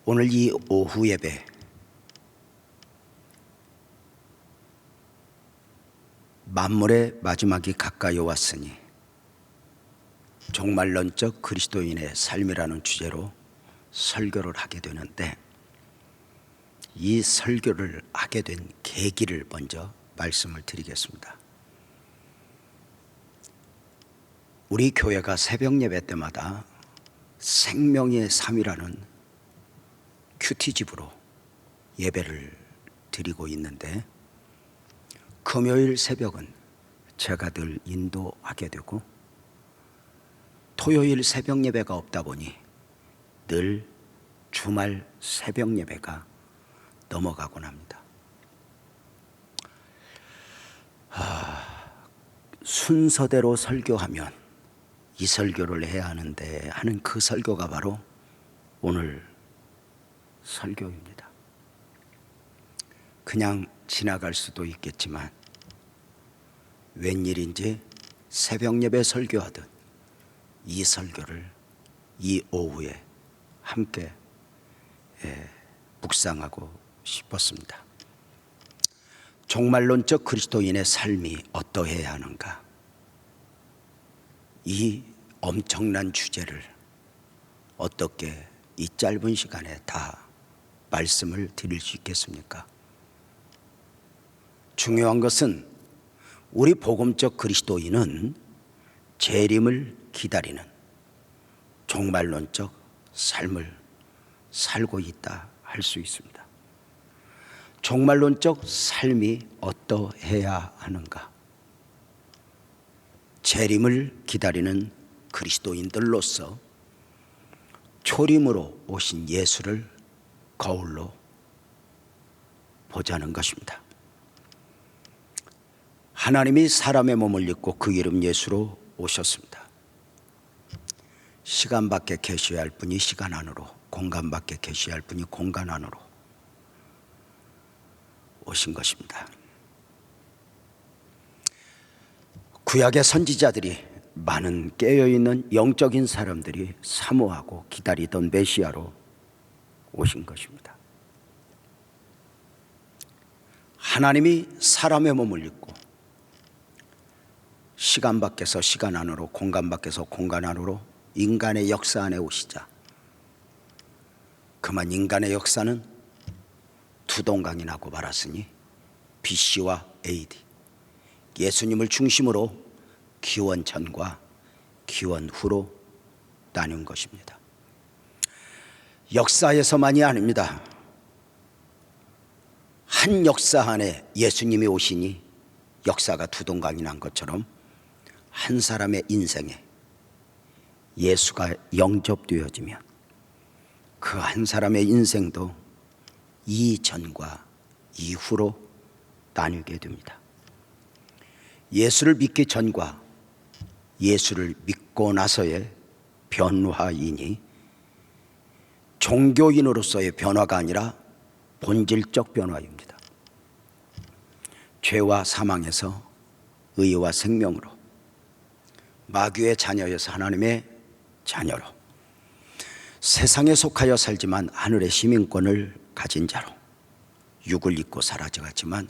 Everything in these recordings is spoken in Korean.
오늘 이 오후 예배 만물의 마지막이 가까이 왔으니 종말론적 그리스도인의 삶이라는 주제로 설교를 하게 되는데, 이 설교를 하게 된 계기를 먼저 말씀을 드리겠습니다. 우리 교회가 새벽 예배 때마다 생명의 삶이라는 큐티집으로 예배를 드리고 있는데, 금요일 새벽은 제가 늘 인도하게 되고 토요일 새벽 예배가 없다 보니 늘 주말 새벽 예배가 넘어가곤 합니다. 순서대로 설교하면 이 설교를 해야 하는데 하는 그 설교가 바로 오늘 설교입니다. 그냥 지나갈 수도 있겠지만 웬일인지 새벽 예배 설교하듯 이 설교를 이 오후에 함께 묵상하고 싶었습니다. 종말론적 그리스도인의 삶이 어떠해야 하는가, 이 엄청난 주제를 어떻게 이 짧은 시간에 다 말씀을 드릴 수 있겠습니까? 중요한 것은 우리 복음적 그리스도인은 재림을 기다리는 종말론적 삶을 살고 있다 할 수 있습니다. 종말론적 삶이 어떠해야 하는가? 재림을 기다리는 그리스도인들로서 초림으로 오신 예수를 거울로 보자는 것입니다. 하나님이 사람의 몸을 입고 그 이름 예수로 오셨습니다. 시간 밖에 계셔야 할 분이 시간 안으로, 공간 밖에 계셔야 할 분이 공간 안으로 오신 것입니다. 구약의 선지자들이, 많은 깨어있는 영적인 사람들이 사모하고 기다리던 메시아로 오신 것입니다. 하나님이 사람의 몸을 입고 시간 밖에서 시간 안으로, 공간 밖에서 공간 안으로 인간의 역사 안에 오시자, 그만 인간의 역사는 두 동강이 나고 말았으니 BC와 AD, 예수님을 중심으로 기원 전과 기원 후로 나눈 것입니다. 역사에서만이 아닙니다. 한 역사 안에 예수님이 오시니 역사가 두 동강이 난 것처럼 한 사람의 인생에 예수가 영접되어지면 그 한 사람의 인생도 이전과 이후로 나뉘게 됩니다. 예수를 믿기 전과 예수를 믿고 나서의 변화이니 종교인으로서의 변화가 아니라 본질적 변화입니다. 죄와 사망에서 의와 생명으로, 마귀의 자녀여서 하나님의 자녀로, 세상에 속하여 살지만 하늘의 시민권을 가진 자로, 육을 입고 사라져갔지만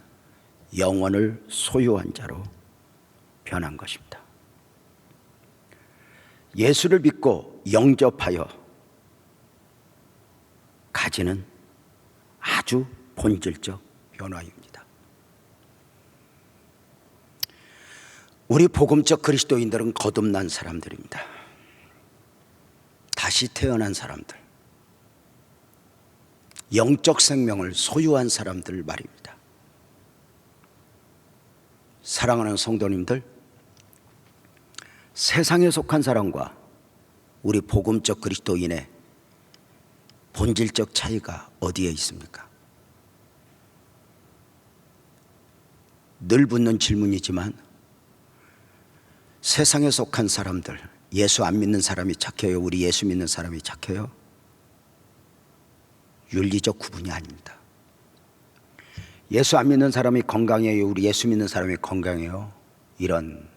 영원을 소유한 자로 변한 것입니다. 예수를 믿고 영접하여 가지는 아주 본질적 변화입니다. 우리 복음적 그리스도인들은 거듭난 사람들입니다. 다시 태어난 사람들, 영적 생명을 소유한 사람들 말입니다. 사랑하는 성도님들, 세상에 속한 사람과 우리 복음적 그리스도인의 본질적 차이가 어디에 있습니까? 늘 붙는 질문이지만 세상에 속한 사람들, 예수 안 믿는 사람이 착해요? 우리 예수 믿는 사람이 착해요? 윤리적 구분이 아닙니다. 예수 안 믿는 사람이 건강해요? 우리 예수 믿는 사람이 건강해요? 이런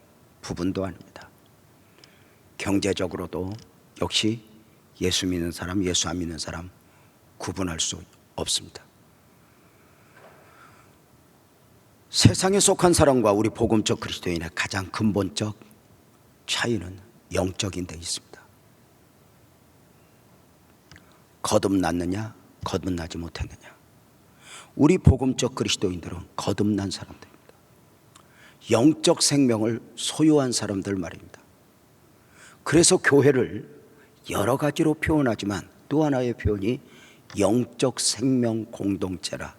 부분도 아닙니다. 경제적으로도 역시 예수 믿는 사람, 예수 안 믿는 사람 구분할 수 없습니다. 세상에 속한 사람과 우리 복음적 그리스도인의 가장 근본적 차이는 영적인 데 있습니다. 거듭났느냐, 거듭나지 못했느냐. 우리 복음적 그리스도인들은 거듭난 사람들입니다. 영적 생명을 소유한 사람들 말입니다. 그래서 교회를 여러 가지로 표현하지만 또 하나의 표현이 영적 생명 공동체라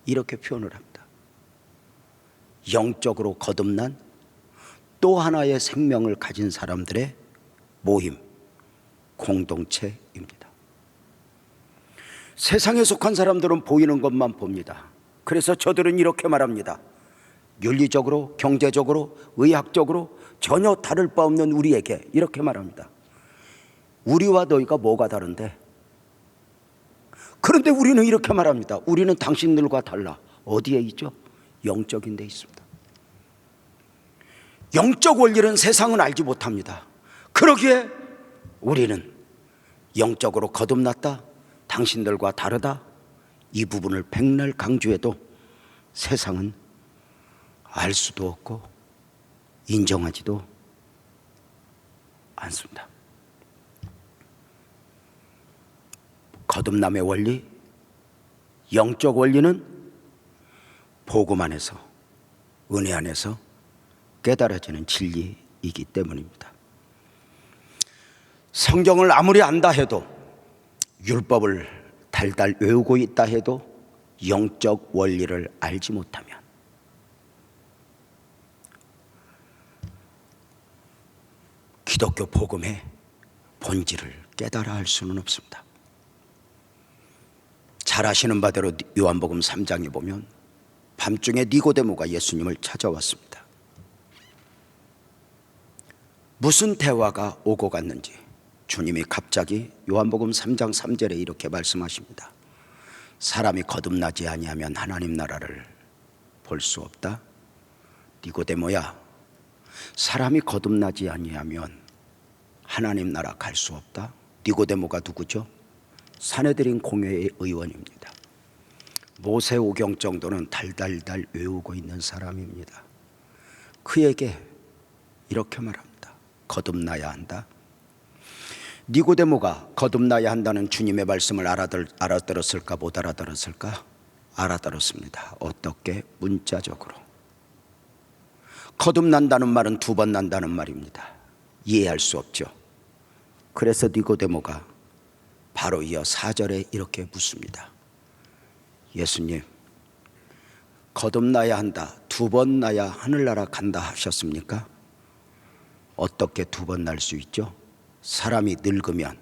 이렇게 표현을 합니다. 영적으로 거듭난 또 하나의 생명을 가진 사람들의 모임, 공동체입니다. 세상에 속한 사람들은 보이는 것만 봅니다. 그래서 저들은 이렇게 말합니다. 윤리적으로, 경제적으로, 의학적으로 전혀 다를 바 없는 우리에게 이렇게 말합니다. 우리와 너희가 뭐가 다른데? 그런데 우리는 이렇게 말합니다. 우리는 당신들과 달라. 어디에 있죠? 영적인 데 있습니다. 영적 원리는 세상은 알지 못합니다. 그러기에 우리는 영적으로 거듭났다, 당신들과 다르다, 이 부분을 백날 강조해도 세상은 알 수도 없고 인정하지도 않습니다. 거듭남의 원리, 영적 원리는 복음 안에서, 은혜 안에서 깨달아지는 진리이기 때문입니다. 성경을 아무리 안다 해도, 율법을 달달 외우고 있다 해도 영적 원리를 알지 못하면 기독교 복음의 본질을 깨달아 할 수는 없습니다. 잘 아시는 바대로 요한복음 3장에 보면 밤중에 니고데모가 예수님을 찾아왔습니다. 무슨 대화가 오고 갔는지 주님이 갑자기 요한복음 3장 3절에 이렇게 말씀하십니다. 사람이 거듭나지 아니하면 하나님 나라를 볼 수 없다. 니고데모야, 사람이 거듭나지 아니하면 하나님 나라 갈 수 없다. 니고데모가 누구죠? 사내들인 공회의 의원입니다. 모세오경 정도는 달달달 외우고 있는 사람입니다. 그에게 이렇게 말합니다. 거듭나야 한다. 니고데모가 거듭나야 한다는 주님의 말씀을 알아들었을까 못 알아들었을까? 알아들었습니다. 어떻게? 문자적으로. 거듭난다는 말은 두 번 난다는 말입니다. 이해할 수 없죠. 그래서 니고데모가 바로 이어 4절에 이렇게 묻습니다. 예수님, 거듭나야 한다, 두 번 나야 하늘나라 간다 하셨습니까? 어떻게 두 번 날 수 있죠? 사람이 늙으면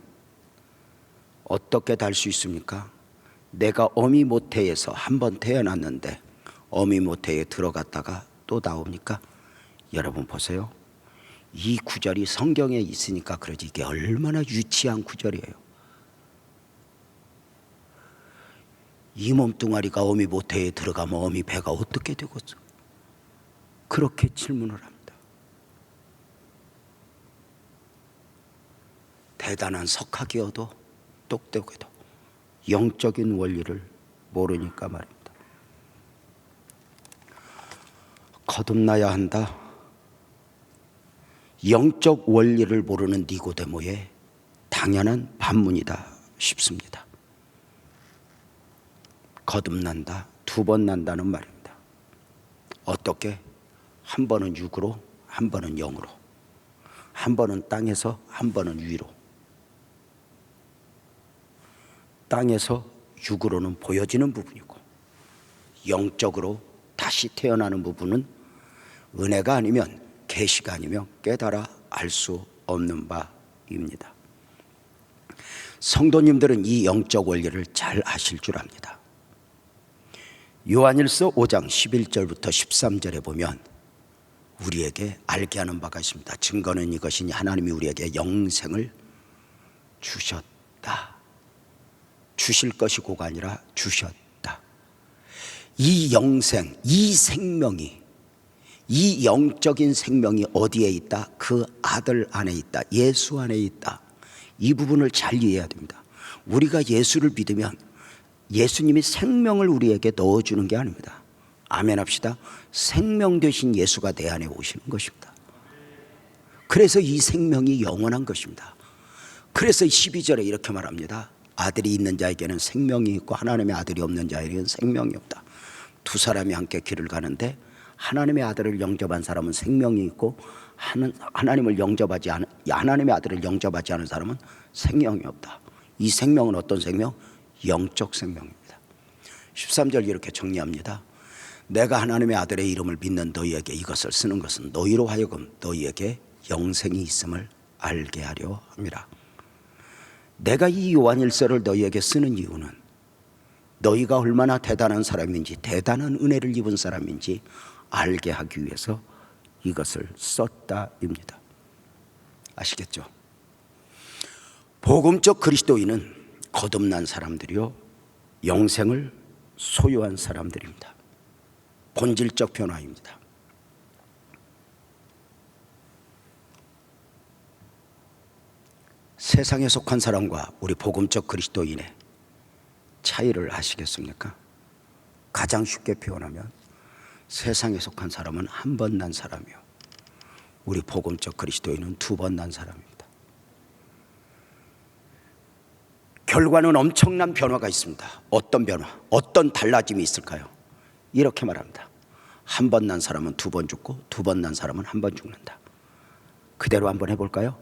어떻게 달 수 있습니까? 내가 어미 모태에서 한 번 태어났는데 어미 모태에 들어갔다가 또 나옵니까? 여러분 보세요. 이 구절이 성경에 있으니까 그러지 이게 얼마나 유치한 구절이에요. 이 몸뚱아리가 어미 모태에 들어가면 어미 배가 어떻게 되겠어? 그렇게 질문을 합니다. 대단한 석학이어도 똑똑해도 영적인 원리를 모르니까 말입니다. 거듭나야 한다. 영적 원리를 모르는 니고데모의 당연한 반문이다 싶습니다. 거듭난다, 두 번 난다는 말입니다. 어떻게? 한 번은 육으로, 한 번은 영으로, 한 번은 땅에서, 한 번은 위로. 땅에서 육으로는 보여지는 부분이고 영적으로 다시 태어나는 부분은 은혜가 아니면 계시가 아니면 깨달아 알 수 없는 바입니다. 성도님들은 이 영적 원리를 잘 아실 줄 압니다. 요한일서 5장 11절부터 13절에 보면 우리에게 알게 하는 바가 있습니다. 증거는 이것이니 하나님이 우리에게 영생을 주셨다. 주실 것이고가 아니라 주셨다. 이 영생, 이 생명이, 이 영적인 생명이 어디에 있다? 그 아들 안에 있다. 예수 안에 있다. 이 부분을 잘 이해해야 됩니다. 우리가 예수를 믿으면 예수님이 생명을 우리에게 넣어주는 게 아닙니다. 아멘 합시다. 생명 되신 예수가 내 안에 오시는 것입니다. 그래서 이 생명이 영원한 것입니다. 그래서 12절에 이렇게 말합니다. 아들이 있는 자에게는 생명이 있고 하나님의 아들이 없는 자에게는 생명이 없다. 두 사람이 함께 길을 가는데 하나님의 아들을 영접한 사람은 생명이 있고 하나님의 아들을 영접하지 않은 사람은 생명이 없다. 이 생명은 어떤 생명? 영적 생명입니다. 13절 이렇게 정리합니다. 내가 하나님의 아들의 이름을 믿는 너희에게 이것을 쓰는 것은 너희로 하여금 너희에게 영생이 있음을 알게 하려 함이라. 내가 이 요한일서를 너희에게 쓰는 이유는 너희가 얼마나 대단한 사람인지, 대단한 은혜를 입은 사람인지 알게 하기 위해서 이것을 썼다입니다. 아시겠죠? 복음적 그리스도인은 거듭난 사람들이요, 영생을 소유한 사람들입니다. 본질적 변화입니다. 세상에 속한 사람과 우리 복음적 그리스도인의 차이를 아시겠습니까? 가장 쉽게 표현하면 세상에 속한 사람은 한 번 난 사람이요, 우리 복음적 그리스도인은 두 번 난 사람입니다. 결과는 엄청난 변화가 있습니다. 어떤 변화, 어떤 달라짐이 있을까요? 이렇게 말합니다. 한 번 난 사람은 두 번 죽고 두 번 난 사람은 한 번 죽는다. 그대로 한번 해볼까요?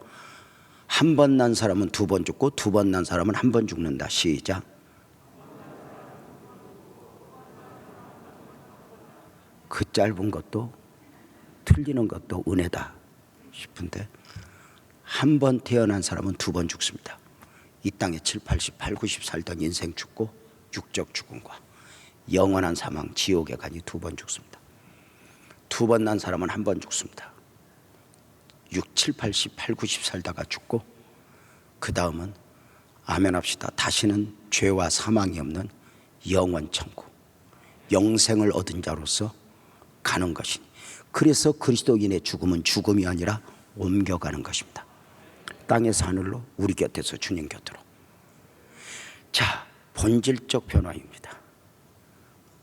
한 번 난 사람은 두 번 죽고 두 번 난 사람은 한 번 죽는다. 시작. 그 짧은 것도 틀리는 것도 은혜다 싶은데, 한 번 태어난 사람은 두 번 죽습니다. 이 땅에 7, 80, 8, 90 살던 인생 죽고 육적 죽음과 영원한 사망 지옥에 가니 두 번 죽습니다. 두 번 난 사람은 한 번 죽습니다. 6, 7, 80, 8, 90 살다가 죽고 그 다음은 아멘 합시다. 다시는 죄와 사망이 없는 영원 천국, 영생을 얻은 자로서 가는 것이니, 그래서 그리스도인의 죽음은 죽음이 아니라 옮겨가는 것입니다. 땅에서 하늘로, 우리 곁에서 주님 곁으로. 자, 본질적 변화입니다.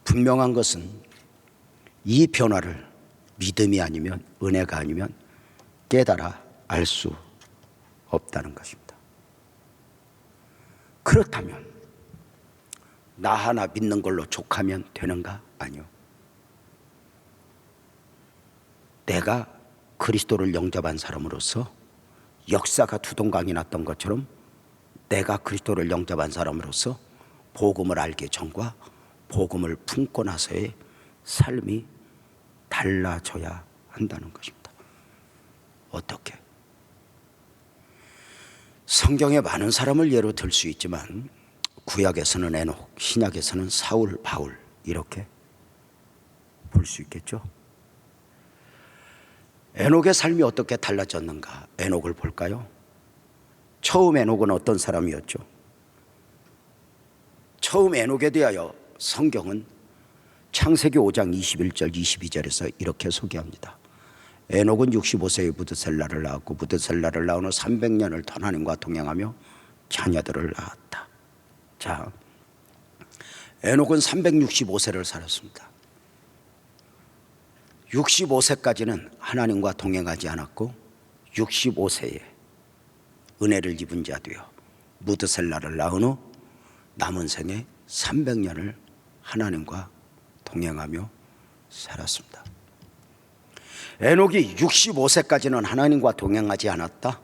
분명한 것은 이 변화를 믿음이 아니면, 은혜가 아니면 깨달아 알 수 없다는 것입니다. 그렇다면 나 하나 믿는 걸로 족하면 되는가? 아니요. 내가 그리스도를 영접한 사람으로서 역사가 두동강이 났던 것처럼 내가 그리스도를 영접한 사람으로서 복음을 알기 전과 복음을 품고 나서의 삶이 달라져야 한다는 것입니다. 어떻게? 성경에 많은 사람을 예로 들 수 있지만 구약에서는 에녹, 신약에서는 사울, 바울 이렇게 볼 수 있겠죠. 에녹의 삶이 어떻게 달라졌는가? 에녹을 볼까요? 처음 에녹은 어떤 사람이었죠? 처음 에녹에 대하여 성경은 창세기 5장 21절 22절에서 이렇게 소개합니다. 에녹은 65세에 무드셀라를 낳았고 무드셀라를 낳은 후 300년을 하나님과 동행하며 자녀들을 낳았다. 자, 에녹은 365세를 살았습니다. 65세까지는 하나님과 동행하지 않았고 65세에 은혜를 입은 자 되어 무드셀라를 낳은 후 남은 생에 300년을 하나님과 동행하며 살았습니다. 에녹이 65세까지는 하나님과 동행하지 않았다?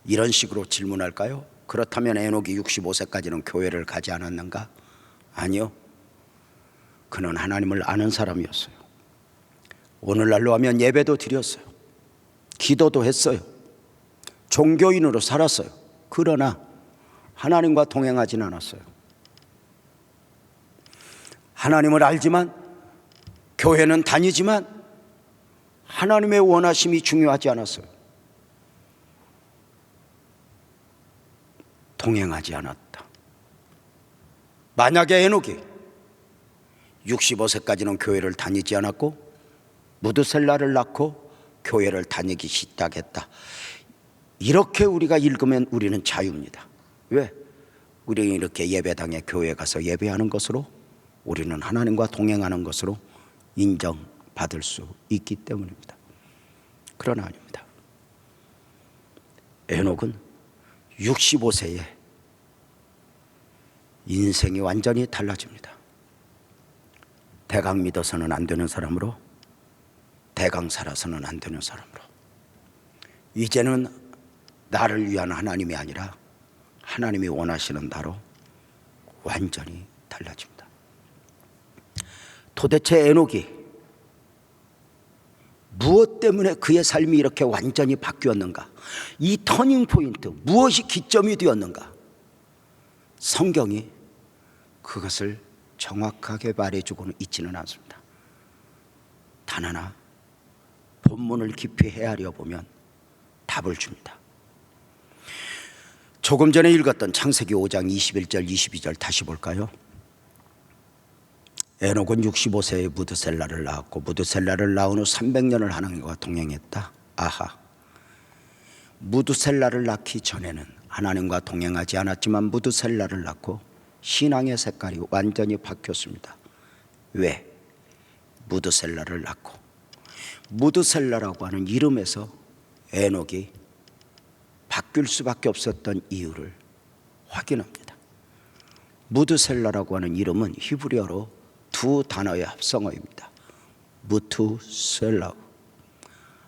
이런 식으로 질문할까요? 그렇다면 에녹이 65세까지는 교회를 가지 않았는가? 아니요. 그는 하나님을 아는 사람이었어요. 오늘날로 하면 예배도 드렸어요. 기도도 했어요. 종교인으로 살았어요. 그러나 하나님과 동행하진 않았어요. 하나님을 알지만, 교회는 다니지만 하나님의 원하심이 중요하지 않았어요. 동행하지 않았다. 만약에 에녹이 65세까지는 교회를 다니지 않았고 무드셀라를 낳고 교회를 다니기 시작했다, 이렇게 우리가 읽으면 우리는 자유입니다. 왜? 우리는 이렇게 예배당에 교회 가서 예배하는 것으로 우리는 하나님과 동행하는 것으로 인정받을 수 있기 때문입니다. 그러나 아닙니다. 에녹은 65세에 인생이 완전히 달라집니다. 대강 믿어서는 안 되는 사람으로, 대강 살아서는 안 되는 사람으로, 이제는 나를 위한 하나님이 아니라 하나님이 원하시는 나로 완전히 달라집니다. 도대체 에녹이 무엇 때문에 그의 삶이 이렇게 완전히 바뀌었는가? 이 터닝 포인트, 무엇이 기점이 되었는가? 성경이 그것을 정확하게 말해주고는 있지는 않습니다. 단 하나, 본문을 깊이 헤아려 보면 답을 줍니다. 조금 전에 읽었던 창세기 5장 21절 22절 다시 볼까요? 에녹은 65세에 무드셀라를 낳았고 무드셀라를 낳은 후 300년을 하나님과 동행했다. 아하, 무드셀라를 낳기 전에는 하나님과 동행하지 않았지만 무드셀라를 낳고 신앙의 색깔이 완전히 바뀌었습니다. 왜? 무드셀라를 낳고, 무드셀라라고 하는 이름에서 에녹이 바뀔 수밖에 없었던 이유를 확인합니다. 무드셀라라고 하는 이름은 히브리어로 두 단어의 합성어입니다. 무투셀라우.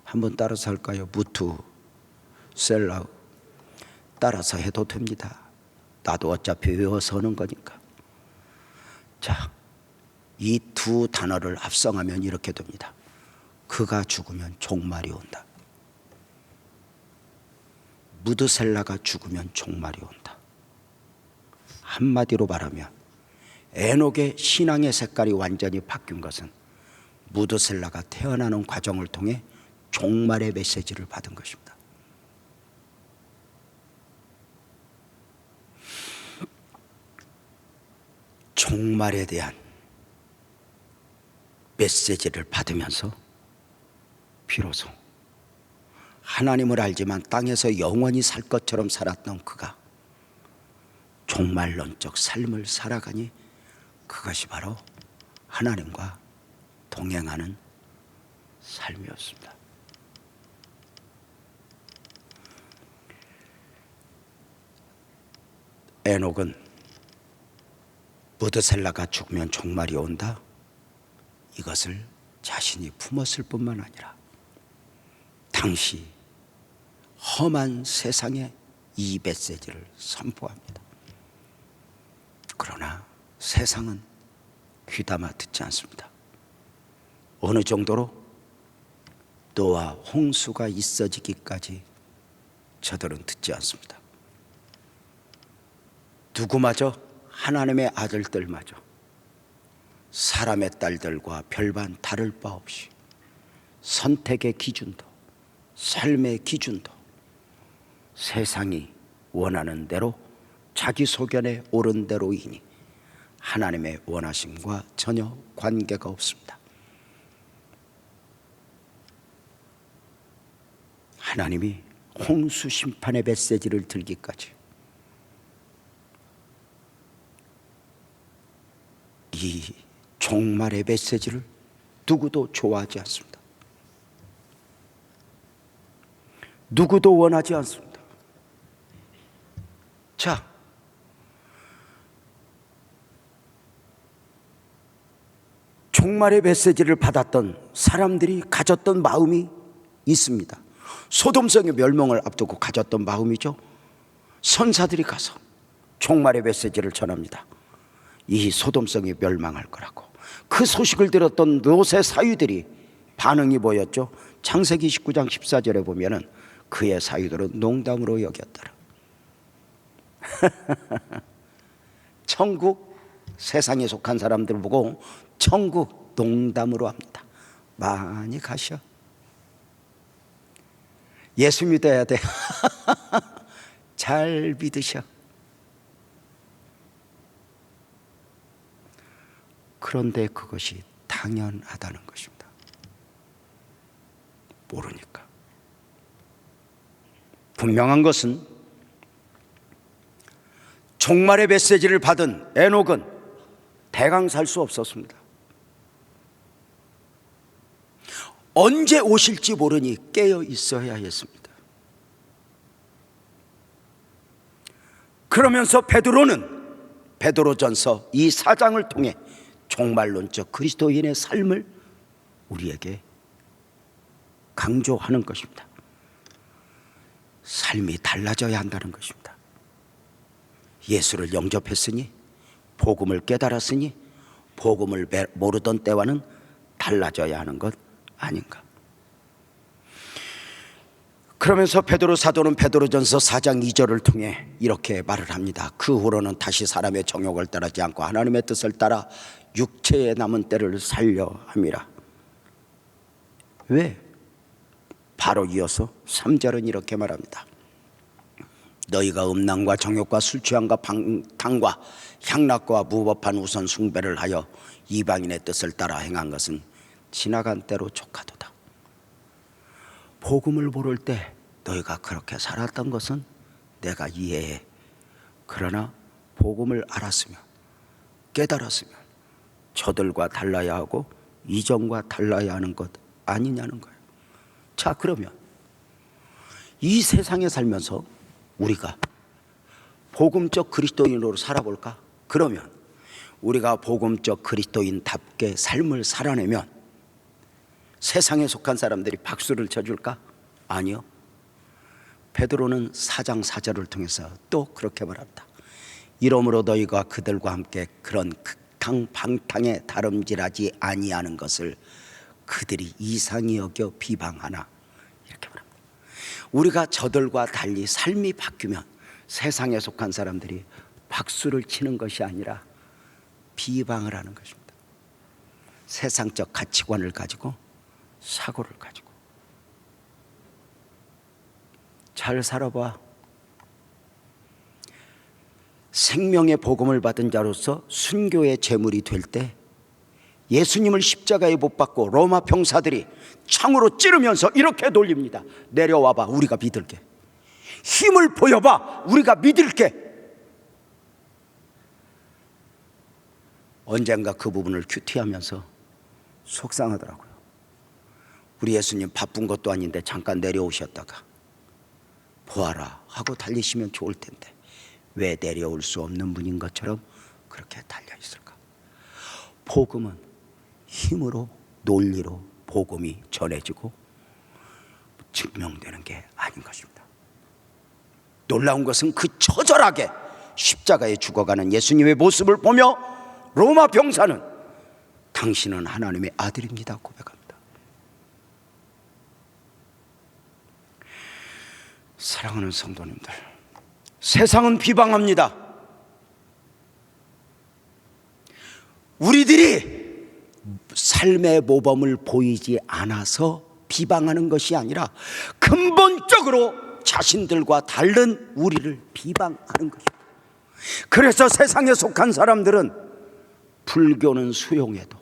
한번 따라서 할까요? 무투셀라우. 따라서 해도 됩니다. 나도 어차피 외워서 하는 거니까. 자, 이 두 단어를 합성하면 이렇게 됩니다. 그가 죽으면 종말이 온다. 무드셀라가 죽으면 종말이 온다. 한마디로 말하면 에녹의 신앙의 색깔이 완전히 바뀐 것은 무드셀라가 태어나는 과정을 통해 종말의 메시지를 받은 것입니다. 종말에 대한 메시지를 받으면서 비로소 하나님을 알지만 땅에서 영원히 살 것처럼 살았던 그가 종말론적 삶을 살아가니 그것이 바로 하나님과 동행하는 삶이었습니다. 에녹은 무드셀라가 죽으면 종말이 온다, 이것을 자신이 품었을 뿐만 아니라 당시 험한 세상에 이 메시지를 선포합니다. 그러나 세상은 귀담아 듣지 않습니다. 어느 정도로? 노아 홍수가 있어지기까지 저들은 듣지 않습니다. 누구마저, 하나님의 아들들마저 사람의 딸들과 별반 다를 바 없이 선택의 기준도 삶의 기준도 세상이 원하는 대로 자기 소견에 옳은 대로이니 하나님의 원하심과 전혀 관계가 없습니다. 하나님이 홍수 심판의 메시지를 들기까지 이 종말의 메시지를 누구도 좋아하지 않습니다. 누구도 원하지 않습니다. 자, 종말의 메시지를 받았던 사람들이 가졌던 마음이 있습니다. 소돔성의 멸망을 앞두고 가졌던 마음이죠. 선사들이 가서 종말의 메시지를 전합니다. 이 소돔성이 멸망할 거라고. 그 소식을 들었던 롯의 사위들이 반응이 보였죠. 창세기 19장 14절에 보면은 그의 사위들은 농담으로 여겼더라. 천국, 세상에 속한 사람들을 보고 천국 농담으로 합니다. 많이 가셔. 예수 믿어야 돼. 잘 믿으셔. 그런데 그것이 당연하다는 것입니다. 모르니까. 분명한 것은 종말의 메시지를 받은 에녹은 대강 살 수 없었습니다. 언제 오실지 모르니 깨어 있어야 했습니다. 그러면서 베드로전서 이 4장을 통해 종말론적 그리스도인의 삶을 우리에게 강조하는 것입니다. 삶이 달라져야 한다는 것입니다. 예수를 영접했으니, 복음을 깨달았으니, 복음을 모르던 때와는 달라져야 하는 것 아닌가. 그러면서 베드로 사도는 베드로전서 4장 2절을 통해 이렇게 말을 합니다. 그 후로는 다시 사람의 정욕을 따르지 않고 하나님의 뜻을 따라 육체에 남은 때를 살려 함이라. 왜? 바로 이어서 3절은 이렇게 말합니다. 너희가 음란과 정욕과 술 취함과 방탕과 향락과 무법한 우선 숭배를 하여 이방인의 뜻을 따라 행한 것은 지나간 때로 족하도다. 복음을 모를 때 너희가 그렇게 살았던 것은 내가 이해해. 그러나 복음을 알았으면, 깨달았으면 저들과 달라야 하고 이전과 달라야 하는 것 아니냐는 거예요. 자, 그러면 이 세상에 살면서 우리가 복음적 그리스도인으로 살아볼까? 그러면 우리가 복음적 그리스도인답게 삶을 살아내면 세상에 속한 사람들이 박수를 쳐줄까? 아니요. 베드로는 4장 4절을 통해서 또 그렇게 말합니다. 이러므로 너희가 그들과 함께 그런 극탕 방탕에 다름질하지 아니하는 것을 그들이 이상히 여겨 비방하나. 이렇게 말합니다. 우리가 저들과 달리 삶이 바뀌면 세상에 속한 사람들이 박수를 치는 것이 아니라 비방을 하는 것입니다. 세상적 가치관을 가지고, 사고를 가지고. 잘 살아봐. 생명의 복음을 받은 자로서 순교의 제물이 될 때 예수님을 십자가에 못 박고 로마 병사들이 창으로 찌르면서 이렇게 돌립니다. 내려와봐, 우리가 믿을게. 힘을 보여봐, 우리가 믿을게. 언젠가 그 부분을 큐티하면서 속상하더라고요. 우리 예수님 바쁜 것도 아닌데 잠깐 내려오셨다가 보아라 하고 달리시면 좋을 텐데 왜 내려올 수 없는 분인 것처럼 그렇게 달려 있을까? 복음은 힘으로, 논리로 복음이 전해지고 증명되는 게 아닌 것입니다. 놀라운 것은 그 처절하게 십자가에 죽어가는 예수님의 모습을 보며 로마 병사는 당신은 하나님의 아들입니다 고백합니다. 사랑하는 성도님들, 세상은 비방합니다. 우리들이 삶의 모범을 보이지 않아서 비방하는 것이 아니라 근본적으로 자신들과 다른 우리를 비방하는 것입니다. 그래서 세상에 속한 사람들은 불교는 수용해도,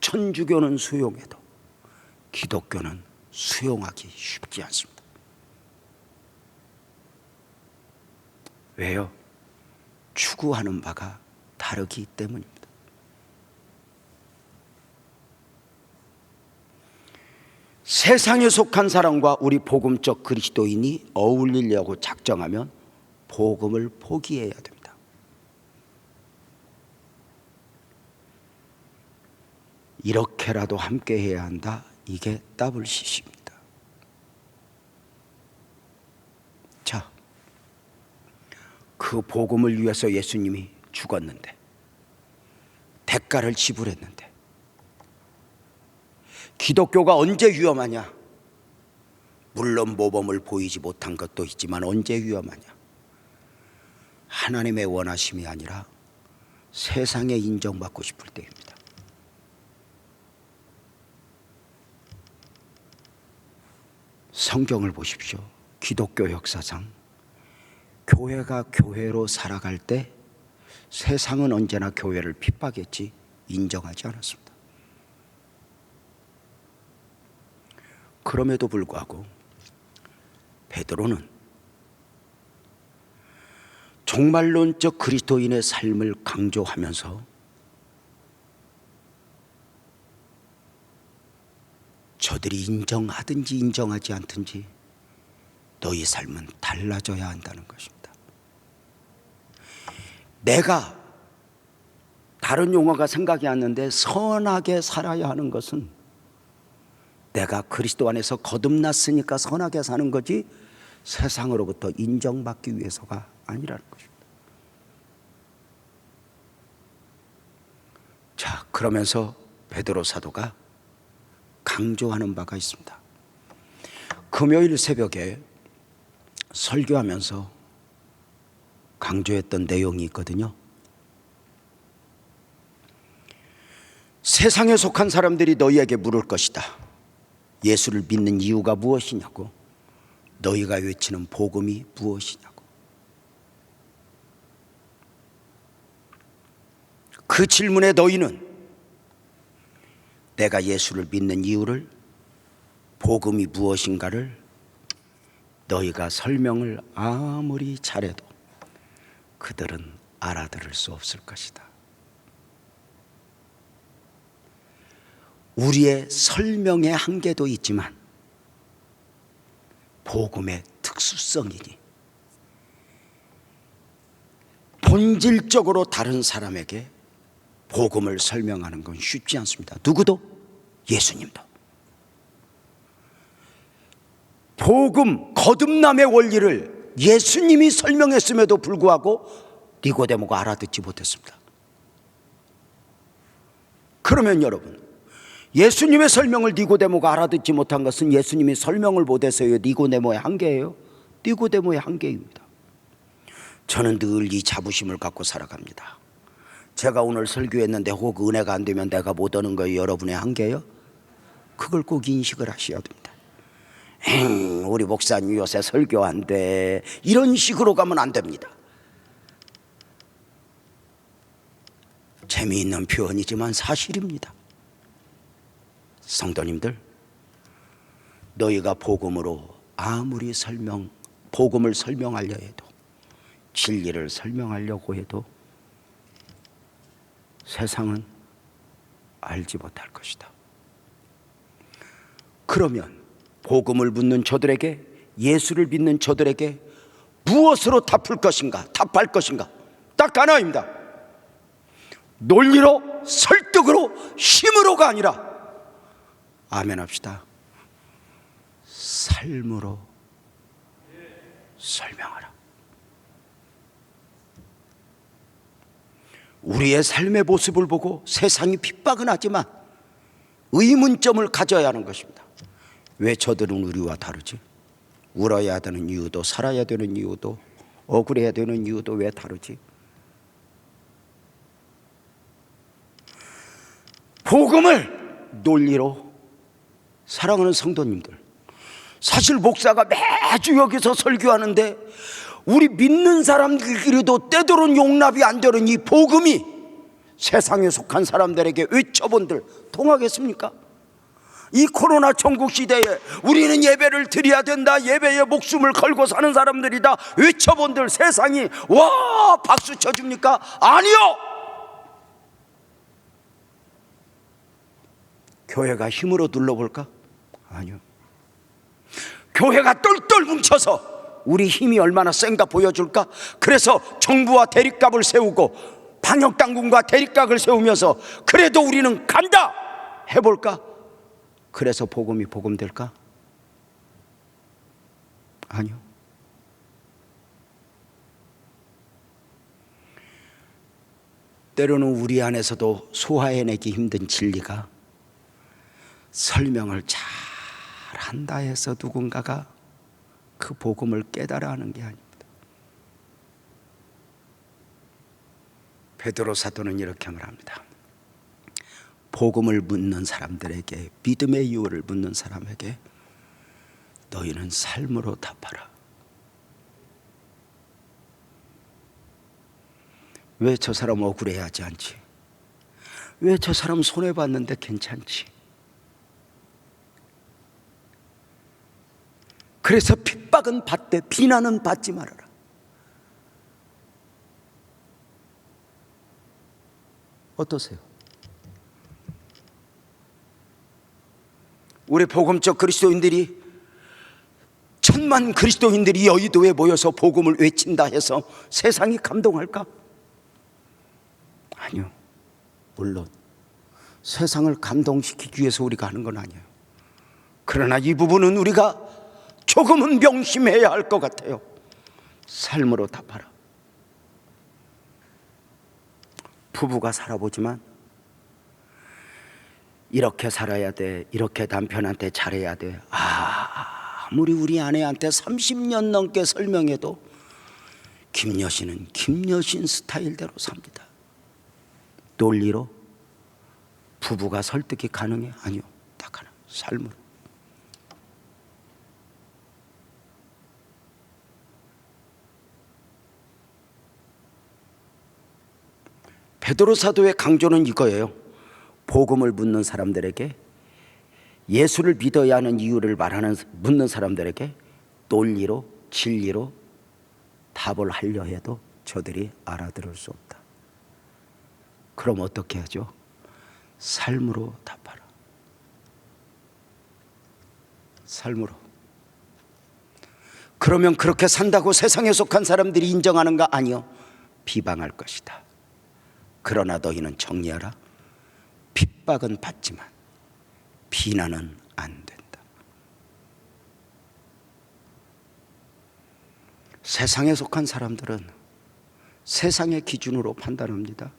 천주교는 수용해도 기독교는 수용하기 쉽지 않습니다. 왜요? 추구하는 바가 다르기 때문입니다. 세상에 속한 사람과 우리 복음적 그리스도인이 어울리려고 작정하면 복음을 포기해야 됩니다. 이렇게라도 함께 해야 한다. 이게 WCC입니다. 자, 그 복음을 위해서 예수님이 죽었는데, 대가를 지불했는데, 기독교가 언제 위험하냐? 물론 모범을 보이지 못한 것도 있지만 언제 위험하냐? 하나님의 원하심이 아니라 세상에 인정받고 싶을 때입니다. 성경을 보십시오. 기독교 역사상 교회가 교회로 살아갈 때 세상은 언제나 교회를 핍박했지 인정하지 않았습니다. 그럼에도 불구하고 베드로는 종말론적 그리스도인의 삶을 강조하면서 저들이 인정하든지 인정하지 않든지 너희 삶은 달라져야 한다는 것입니다. 내가 다른 용어가 생각이 안 나는데 선하게 살아야 하는 것은 내가 그리스도 안에서 거듭났으니까 선하게 사는 거지 세상으로부터 인정받기 위해서가 아니라는 것입니다. 자, 그러면서 베드로 사도가 강조하는 바가 있습니다. 금요일 새벽에 설교하면서 강조했던 내용이 있거든요. 세상에 속한 사람들이 너희에게 물을 것이다. 예수를 믿는 이유가 무엇이냐고, 너희가 외치는 복음이 무엇이냐고. 그 질문에 너희는 내가 예수를 믿는 이유를, 복음이 무엇인가를 너희가 설명을 아무리 잘해도 그들은 알아들을 수 없을 것이다. 우리의 설명의 한계도 있지만 복음의 특수성이니 본질적으로 다른 사람에게 복음을 설명하는 건 쉽지 않습니다. 누구도? 예수님도. 복음, 거듭남의 원리를 예수님이 설명했음에도 불구하고 니고데모가 알아듣지 못했습니다. 그러면 여러분, 예수님의 설명을 니고데모가 알아듣지 못한 것은 예수님이 설명을 못해서요, 니고데모의 한계예요? 니고데모의 한계입니다. 저는 늘 이 자부심을 갖고 살아갑니다. 제가 오늘 설교했는데 혹 은혜가 안 되면 내가 못 오는 거예요, 여러분의 한계예요? 그걸 꼭 인식을 하셔야 됩니다. 우리 목사님 요새 설교 안 돼, 이런 식으로 가면 안 됩니다. 재미있는 표현이지만 사실입니다. 성도님들, 너희가 복음으로 아무리 복음을 설명하려 해도, 진리를 설명하려고 해도 세상은 알지 못할 것이다. 그러면 복음을 묻는 저들에게, 예수를 믿는 저들에게 무엇으로 답할 것인가? 딱 하나입니다. 논리로, 설득으로, 힘으로가 아니라, 아멘 합시다, 삶으로 설명하라. 우리의 삶의 모습을 보고 세상이 핍박은 하지만 의문점을 가져야 하는 것입니다. 왜 저들은 우리와 다르지? 울어야 되는 이유도, 살아야 되는 이유도, 억울해야 되는 이유도 왜 다르지? 복음을 논리로, 사랑하는 성도님들, 사실 목사가 매주 여기서 설교하는데 우리 믿는 사람들끼리도 때로는 용납이 안 되는 이 복음이 세상에 속한 사람들에게 외쳐본들 통하겠습니까? 이 코로나 천국 시대에 우리는 예배를 드려야 된다, 예배에 목숨을 걸고 사는 사람들이다 외쳐본들 세상이 와 박수 쳐줍니까? 아니요. 교회가 힘으로 눌러볼까? 아니요. 교회가 똘똘 뭉쳐서 우리 힘이 얼마나 센가 보여줄까? 그래서 정부와 대립각을 세우고 방역당국과 대립각을 세우면서 그래도 우리는 간다 해볼까? 그래서 복음이 복음될까? 아니요. 때로는 우리 안에서도 소화해내기 힘든 진리가 설명을 잘 한다 해서 누군가가 그 복음을 깨달아 하는 게 아닙니다. 베드로 사도는 이렇게 말합니다. 복음을 묻는 사람들에게, 믿음의 이유를 묻는 사람에게 너희는 삶으로 답하라. 왜 저 사람 억울해하지 않지? 왜 저 사람 손해봤는데 괜찮지? 그래서 핍박은 받되 비난은 받지 말아라. 어떠세요? 우리 복음적 그리스도인들이, 천만 그리스도인들이 여의도에 모여서 복음을 외친다 해서 세상이 감동할까? 아니요. 물론 세상을 감동시키기 위해서 우리가 하는 건 아니에요. 그러나 이 부분은 우리가 조금은 명심해야 할 것 같아요. 삶으로 답하라. 부부가 살아보지만 이렇게 살아야 돼, 이렇게 남편한테 잘해야 돼, 아무리 우리 아내한테 30년 넘게 설명해도 김여신은 김여신 스타일대로 삽니다. 논리로 부부가 설득이 가능해? 아니요. 딱 하나, 삶으로. 베드로 사도의 강조는 이거예요. 복음을 묻는 사람들에게, 예수를 믿어야 하는 이유를 묻는 사람들에게 논리로, 진리로 답을 하려 해도 저들이 알아들을 수 없다. 그럼 어떻게 하죠? 삶으로 답하라. 삶으로. 그러면 그렇게 산다고 세상에 속한 사람들이 인정하는가? 아니요. 비방할 것이다. 그러나 너희는 정리하라. 핍박은 받지만 비난은 안 된다. 세상에 속한 사람들은 세상의 기준으로 판단합니다.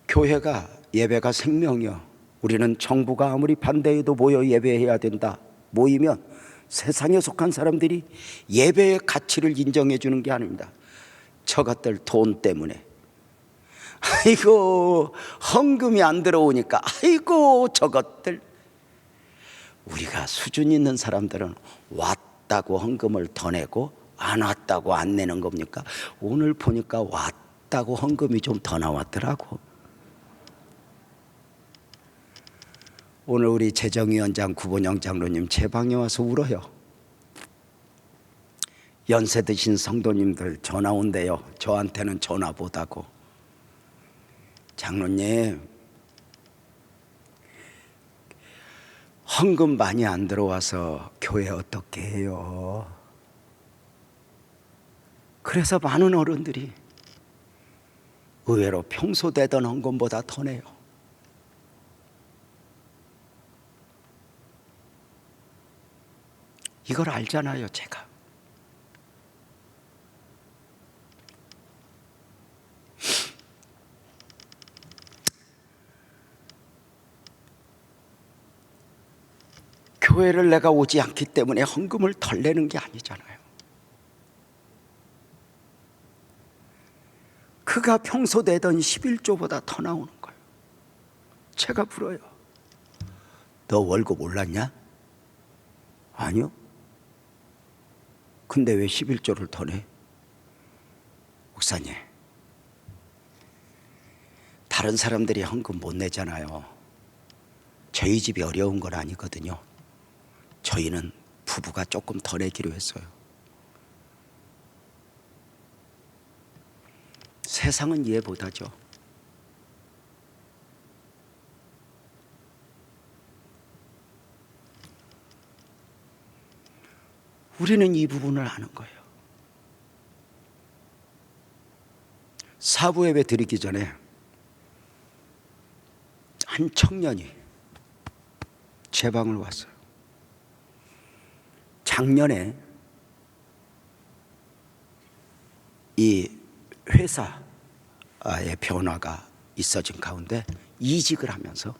교회가, 예배가 생명이요, 우리는 정부가 아무리 반대해도 모여 예배해야 된다. 모이면 세상에 속한 사람들이 예배의 가치를 인정해 주는 게 아닙니다. 저것들 돈 때문에, 아이고 헌금이 안 들어오니까, 아이고 저것들. 우리가 수준 있는 사람들은 왔다고 헌금을 더 내고 안 왔다고 안 내는 겁니까? 오늘 보니까 왔다고 헌금이 좀 더 나왔더라고. 오늘 우리 재정위원장 구본영 장로님 제 방에 와서 울어요. 연세 드신 성도님들 전화 온대요. 저한테는 전화 못하고. 장로님, 헌금 많이 안 들어와서 교회 어떻게 해요? 그래서 많은 어른들이 의외로 평소 되던 헌금보다 더 내요. 이걸 알잖아요, 제가. 교회를 내가 오지 않기 때문에 헌금을 덜 내는 게 아니잖아요. 그가 평소 내던 11조보다 더 나오는 거예요. 제가 물어요. 너 월급 올랐냐? 아니요. 근데 왜 11조를 더 내? 목사님, 다른 사람들이 헌금 못 내잖아요. 저희 집이 어려운 건 아니거든요. 저희는 부부가 조금 더 내기로 했어요. 세상은 이해 못하죠. 우리는 이 부분을 아는 거예요. 사부 예배 드리기 전에 한 청년이 제 방을 왔어요. 작년에 이 회사의 변화가 있어진 가운데 이직을 하면서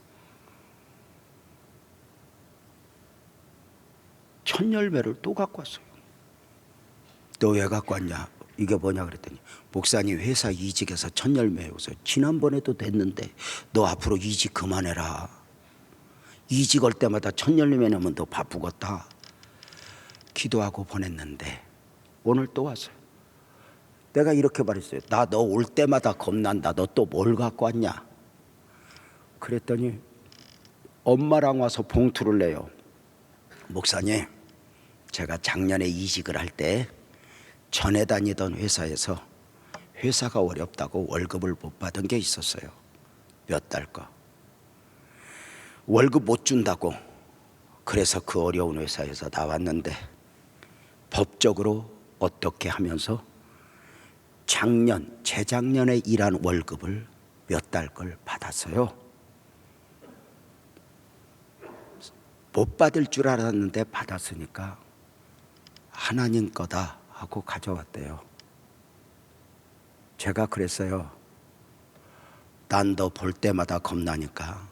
첫 열매를 또 갖고 왔어요. 너 왜 갖고 왔냐? 이게 뭐냐 그랬더니, 목사님 회사 이직해서 첫 열매에 오서 지난번에도 됐는데 너 앞으로 이직 그만해라. 이직 올 때마다 첫 열매 내면 너 바쁘겠다. 기도하고 보냈는데 오늘 또 왔어요. 내가 이렇게 말했어요. 나 너 올 때마다 겁난다. 너 또 뭘 갖고 왔냐? 그랬더니 엄마랑 와서 봉투를 내요. 목사님, 제가 작년에 이직을 할 때 전에 다니던 회사에서 회사가 어렵다고 월급을 못 받은 게 있었어요. 몇 달 거. 월급 못 준다고 그래서 그 어려운 회사에서 나왔는데 법적으로 어떻게 하면서 재작년에 일한 월급을 몇 달 걸 받았어요. 못 받을 줄 알았는데 받았으니까 하나님 거다 하고 가져왔대요. 제가 그랬어요. 난 너 볼 때마다 겁나니까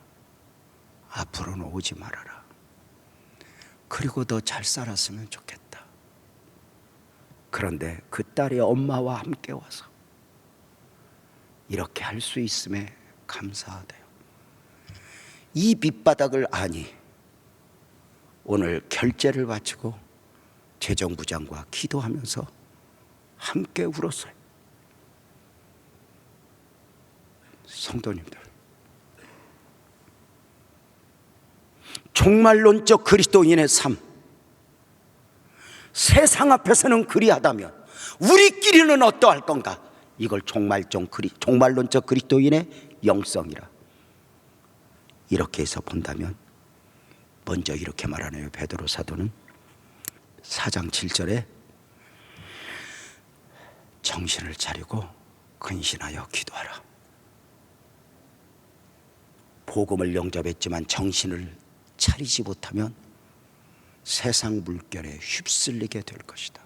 앞으로는 오지 말아라. 그리고 너 잘 살았으면 좋겠다. 그런데 그 딸이 엄마와 함께 와서 이렇게 할 수 있음에 감사하대요. 이 밑바닥을 아니 오늘 결제를 바치고 재정부장과 기도하면서 함께 울었어요. 성도님들, 종말론적 그리스도인의 삶, 세상 앞에서는 그리하다면 우리끼리는 어떠할 건가? 이걸 종말론적 그리스도인의 영성이라 이렇게 해서 본다면 먼저 이렇게 말하네요. 베드로 사도는 4장 7절에 정신을 차리고 근신하여 기도하라. 복음을 영접했지만 정신을 차리지 못하면 세상 물결에 휩쓸리게 될 것이다.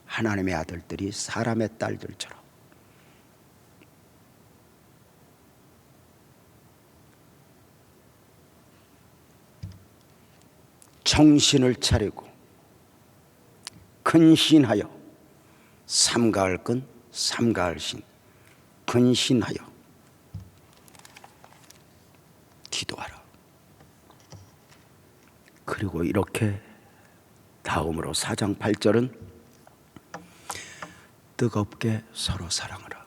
하나님의 아들들이 사람의 딸들처럼 정신을 차리고 근신하여 삼가할 근 삼가할 신 근신하여 기도하라. 그리고 이렇게 다음으로 4장 8절은 뜨겁게 서로 사랑하라.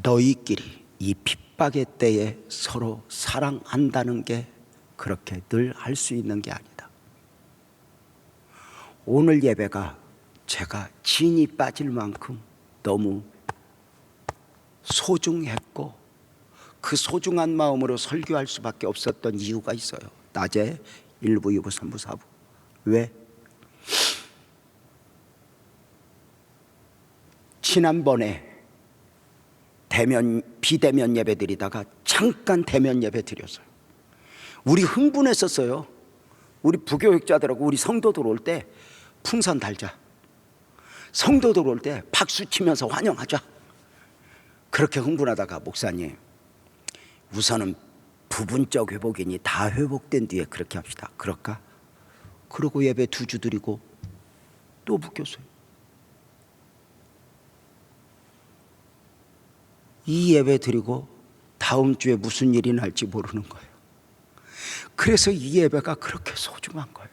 너희끼리 이 핍박의 때에 서로 사랑한다는 게 그렇게 늘 할 수 있는 게 아니다. 오늘 예배가 제가 진이 빠질 만큼 너무 소중했고 그 소중한 마음으로 설교할 수밖에 없었던 이유가 있어요. 낮에 1부, 2부, 3부, 4부. 왜? 지난번에 비대면 예배 드리다가 잠깐 대면 예배 드렸어요. 우리 흥분했었어요. 우리 부교육자들하고 우리 성도들 올 때 풍선 달자. 성도들 올 때 박수 치면서 환영하자. 그렇게 흥분하다가 목사님, 우선은 부분적 회복이니 다 회복된 뒤에 그렇게 합시다. 그럴까? 그러고 예배 2주 드리고 또 묶였어요. 이 예배 드리고 다음 주에 무슨 일이 날지 모르는 거예요. 그래서 이 예배가 그렇게 소중한 거예요.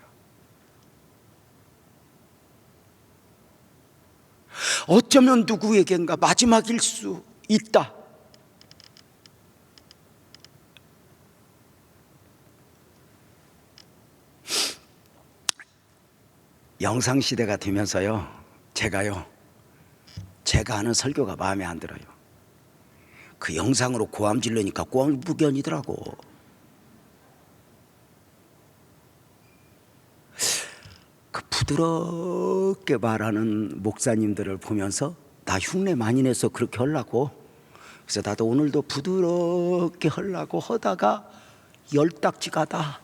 어쩌면 누구에겐가 마지막일 수 있다. 영상시대가 되면서요, 제가 하는 설교가 마음에 안 들어요. 그 영상으로 고함 질르니까 꼴불견이더라고. 그 부드럽게 말하는 목사님들을 보면서 나 흉내 많이 내서 그렇게 하려고, 그래서 나도 오늘도 부드럽게 하려고 하다가 열딱지 가다.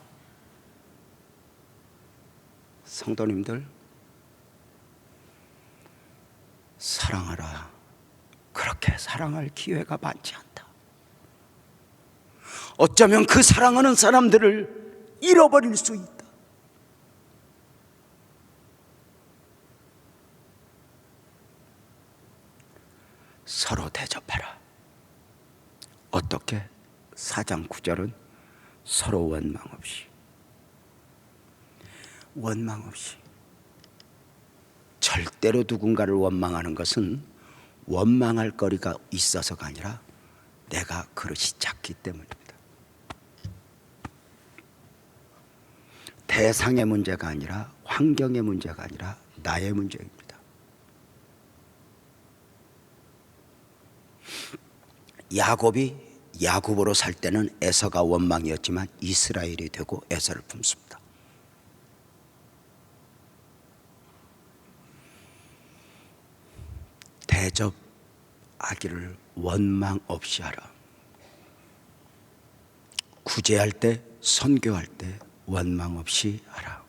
성도님들, 사랑하라. 그렇게 사랑할 기회가 많지 않다. 어쩌면 그 사랑하는 사람들을 잃어버릴 수 있다. 서로 대접하라. 어떻게? 4장 9절은 서로 원망 없이. 절대로 누군가를 원망하는 것은 원망할 거리가 있어서가 아니라 내가 그릇이 작기 때문입니다. 대상의 문제가 아니라 환경의 문제가 아니라 나의 문제입니다. 야곱이 야곱으로 살 때는 에서가 원망이었지만 이스라엘이 되고 에서를 품습니다. 대접하기를 원망 없이 하라. 구제할 때, 선교할 때 원망 없이 하라.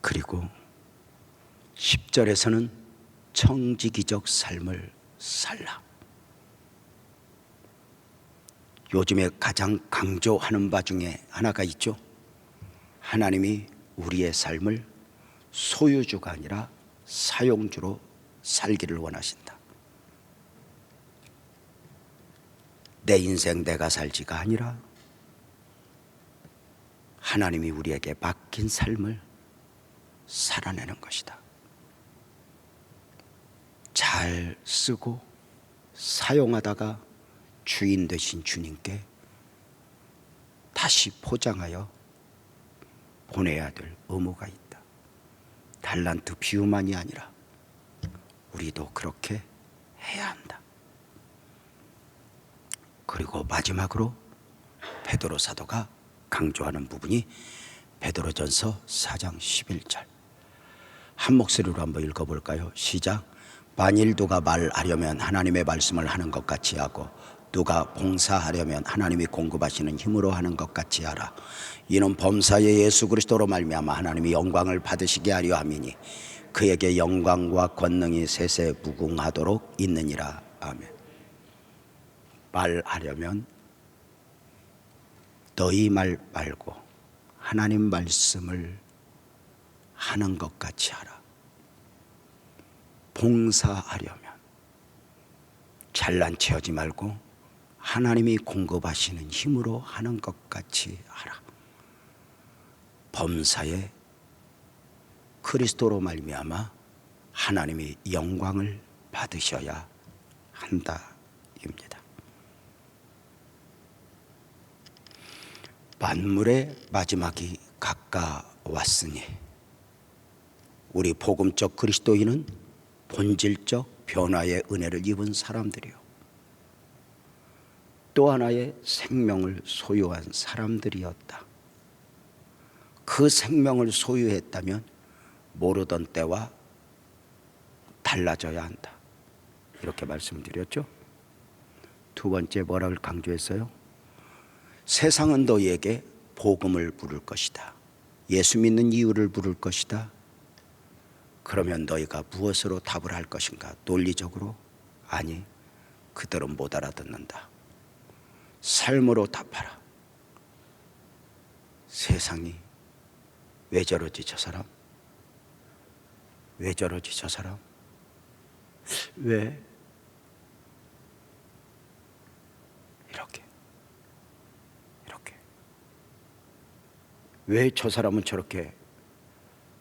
그리고 10절에서는 청지기적 삶을 살라. 요즘에 가장 강조하는 바 중에 하나가 있죠. 하나님이 우리의 삶을 소유주가 아니라 사용주로 살기를 원하신다. 내 인생 내가 살지가 아니라 하나님이 우리에게 맡긴 삶을 살아내는 것이다. 잘 쓰고 사용하다가 주인 되신 주님께 다시 포장하여 보내야 될 의무가 있다. 달란트 비유만이 아니라 우리도 그렇게 해야 한다. 그리고 마지막으로 베드로 사도가 강조하는 부분이 베드로전서 4장 11절. 한 목소리로 한번 읽어볼까요? 시작. 만일 누가 말하려면 하나님의 말씀을 하는 것 같이 하고 누가 봉사하려면 하나님이 공급하시는 힘으로 하는 것 같이 하라. 이는 범사의 예수 그리스도로 말미암아 하나님이 영광을 받으시게 하려 함이니 그에게 영광과 권능이 세세 무궁하도록 있느니라. 아멘. 말하려면 너희 말 말고 하나님 말씀을 하는 것 같이 하라. 봉사하려면 잘난 체하지 말고 하나님이 공급하시는 힘으로 하는 것 같이 하라. 범사에 그리스도로 말미암아 하나님이 영광을 받으셔야 한다입니다. 만물의 마지막이 가까웠으니 우리 복음적 그리스도인은 본질적 변화의 은혜를 입은 사람들이요, 또 하나의 생명을 소유한 사람들이었다. 그 생명을 소유했다면 모르던 때와 달라져야 한다. 이렇게 말씀드렸죠. 두 번째 뭐라고 강조했어요? 세상은 너희에게 복음을 물을 것이다. 예수 믿는 이유를 물을 것이다. 그러면 너희가 무엇으로 답을 할 것인가? 논리적으로? 아니, 그들은 못 알아듣는다. 삶으로 답하라. 세상이 왜 저러지 저 사람? 왜 저러지 저 사람? 왜? 이렇게 왜 저 사람은 저렇게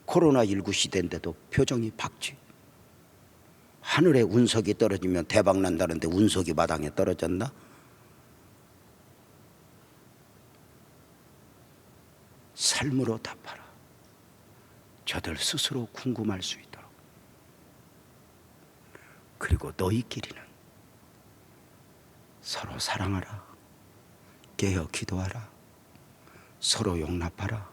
코로나19 시대인데도 표정이 밝지? 하늘에 운석이 떨어지면 대박 난다는데 운석이 마당에 떨어졌나? 삶으로 답하라. 저들 스스로 궁금할 수 있도록. 그리고 너희끼리는 서로 사랑하라. 깨어 기도하라. 서로 용납하라.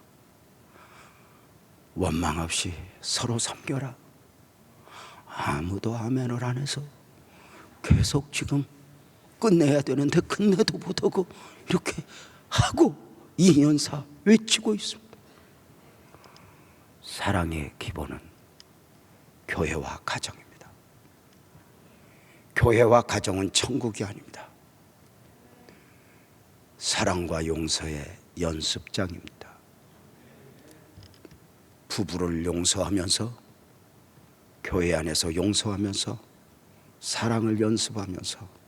원망 없이 서로 섬겨라. 아무도 아멘을 안 해서 계속 지금 끝내야 되는데 끝내도 못하고 이렇게 하고 2년사 외치고 있습니다. 사랑의 기본은 교회와 가정입니다. 교회와 가정은 천국이 아닙니다. 사랑과 용서의 연습장입니다. 부부를 용서하면서, 교회 안에서 용서하면서, 사랑을 연습하면서,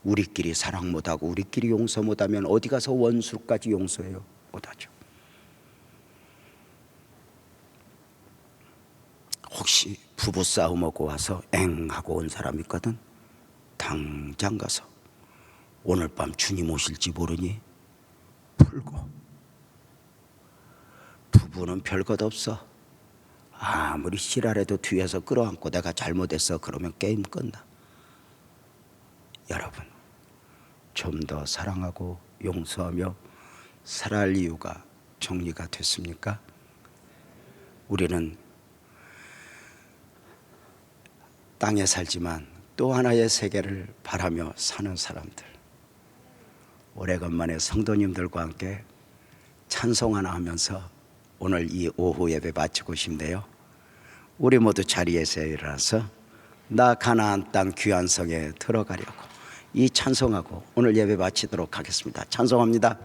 우리끼리 사랑 못하고 우리끼리 용서 못하면 어디 가서 원수까지 용서해요? 못하죠. 혹시 부부싸움하고 와서 엥 하고 온 사람 있거든? 당장 가서 오늘 밤 주님 오실지 모르니 풀고. 부부는 별것 없어. 아무리 싫어해도 뒤에서 끌어안고 내가 잘못했어 그러면 게임 끝나. 여러분, 좀 더 사랑하고 용서하며 살아갈 이유가 정리가 됐습니까? 우리는 땅에 살지만 또 하나의 세계를 바라며 사는 사람들, 오래간만에 성도님들과 함께 찬송 하나 하면서 오늘 이 오후 예배 마치고 싶네요. 우리 모두 자리에서 일어나서 나 가나안 땅 귀한 성에 들어가려고 이 찬송하고 오늘 예배 마치도록 하겠습니다. 찬송합니다.